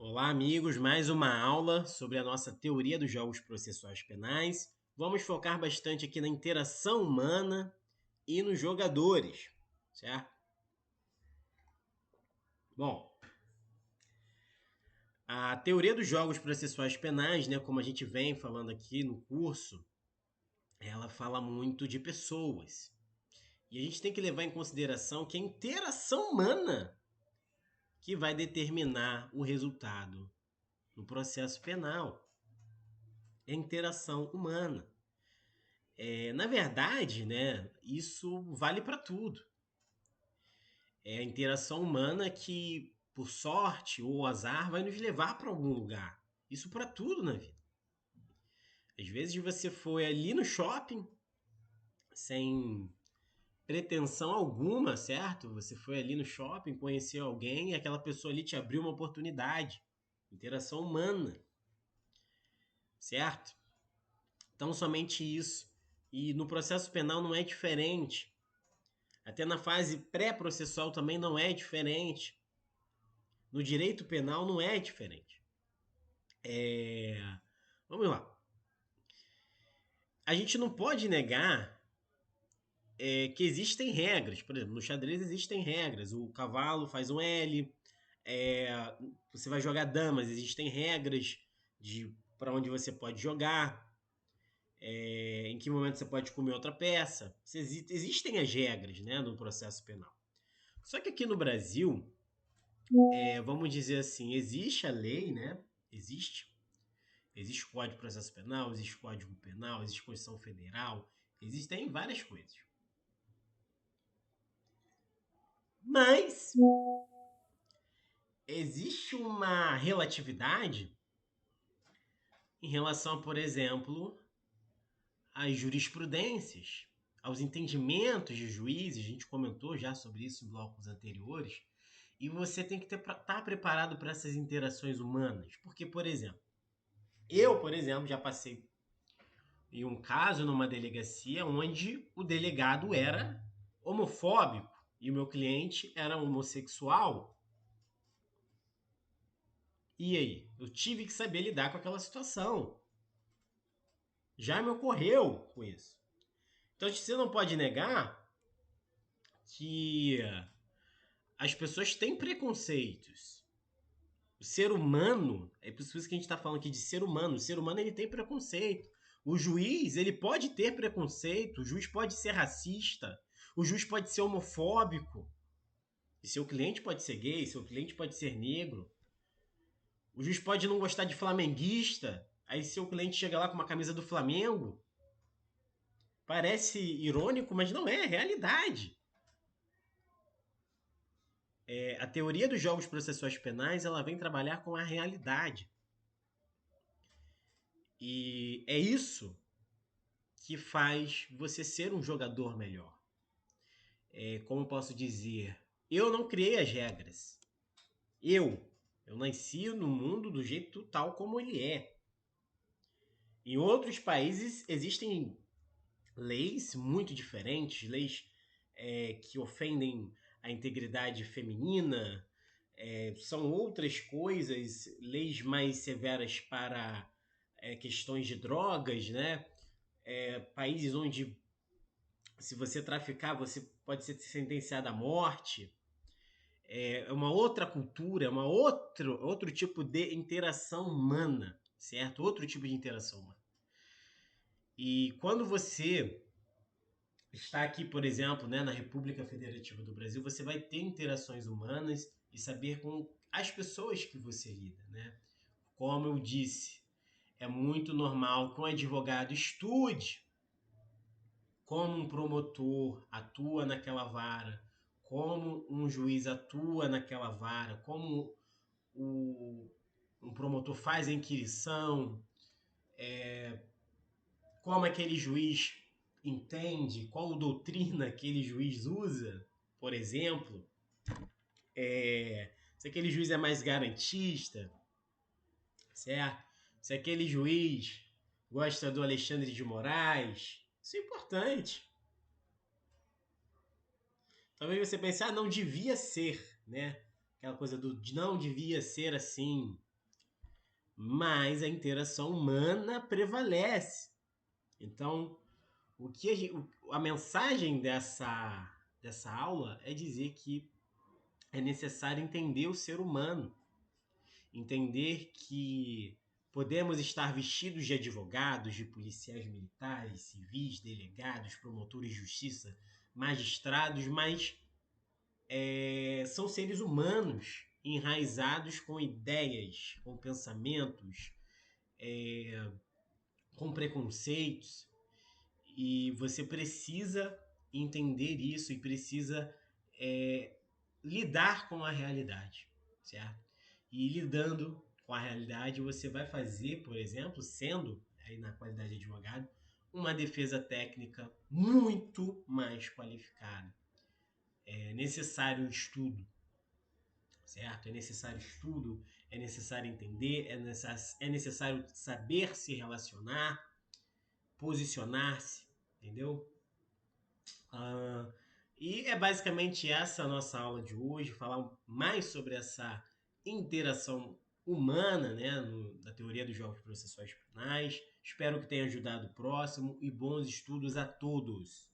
Olá, amigos, mais uma aula sobre a nossa teoria dos jogos processuais penais. Vamos focar bastante aqui na interação humana e nos jogadores, certo? Bom, a teoria dos jogos processuais penais, né, como a gente vem falando aqui no curso, ela fala muito de pessoas. E a gente tem que levar em consideração que a interação humana que vai determinar o resultado no processo penal. É a interação humana. Na verdade, né, isso vale para tudo. É a interação humana que, por sorte ou azar, vai nos levar para algum lugar. Isso para tudo na vida. Às vezes você foi ali no shopping sem pretensão alguma, certo? Você foi ali no shopping, conheceu alguém e aquela pessoa ali te abriu uma oportunidade. Interação humana, certo? Então, somente isso. E no processo penal não é diferente. Até na fase pré-processual também não é diferente. No direito penal não é diferente. Vamos lá. A gente não pode negar que existem regras. Por exemplo, no xadrez existem regras. O cavalo faz um L. é, Você vai jogar damas, existem regras de para onde você pode jogar. Em que momento você pode comer outra peça. Existem as regras, né, no processo penal. Só que aqui no Brasil, vamos dizer assim, existe a lei, né? Existe Código de Processo Penal, existe Código Penal, existe Constituição Federal, existem várias coisas. Mas existe uma relatividade em relação, por exemplo, às jurisprudências, aos entendimentos de juízes. A gente comentou já sobre isso em blocos anteriores. E você tem que estar preparado para essas interações humanas. Porque, por exemplo, já passei em um caso numa delegacia onde o delegado era homofóbico e o meu cliente era homossexual. E aí? Eu tive que saber lidar com aquela situação. Já me ocorreu com isso. Então você não pode negar que as pessoas têm preconceitos. O ser humano, é por isso que a gente está falando aqui de ser humano. O ser humano ele tem preconceito. O juiz ele pode ter preconceito. O juiz pode ser racista. O juiz pode ser homofóbico. E seu cliente pode ser gay. Seu cliente pode ser negro. O juiz pode não gostar de flamenguista. Aí seu cliente chega lá com uma camisa do Flamengo. Parece irônico, mas não é, é realidade. A teoria dos jogos processuais penais ela vem trabalhar com a realidade. E é isso que faz você ser um jogador melhor. Como posso dizer, eu não criei as regras. Eu nasci no mundo do jeito tal como ele é. Em outros países existem leis muito diferentes, leis que ofendem a integridade feminina, são outras coisas, leis mais severas para questões de drogas, né? Países onde se você traficar você pode ser sentenciado à morte. É uma outra cultura, é outro tipo de interação humana, certo? Outro tipo de interação humana. E quando você está aqui, por exemplo, né, na República Federativa do Brasil, você vai ter interações humanas e saber com as pessoas que você lida, né? Como eu disse, é muito normal que um advogado estude como um promotor atua naquela vara, como um juiz atua naquela vara, como o, um promotor faz a inquirição, como aquele juiz entende, qual doutrina aquele juiz usa, por exemplo, se aquele juiz é mais garantista, certo? Se aquele juiz gosta do Alexandre de Moraes, isso é importante. Talvez você pense, não devia ser, né? Aquela coisa do não devia ser assim. mas a interação humana prevalece. Então, a mensagem dessa aula é dizer que é necessário entender o ser humano, entender que podemos estar vestidos de advogados, de policiais militares, civis, delegados, promotores de justiça, magistrados, mas são seres humanos enraizados com ideias, com pensamentos, com preconceitos, e você precisa entender isso e precisa lidar com a realidade, certo? E lidando com a realidade, você vai fazer, por exemplo, sendo aí na qualidade de advogado, uma defesa técnica muito mais qualificada. É necessário estudo, certo? É necessário estudo, é necessário entender, é necessário saber se relacionar, posicionar-se, entendeu? Ah, e é basicamente essa a nossa aula de hoje, falar mais sobre essa interação humana, né, da teoria dos jogos processuais penais. Espero que tenha ajudado o próximo e bons estudos a todos.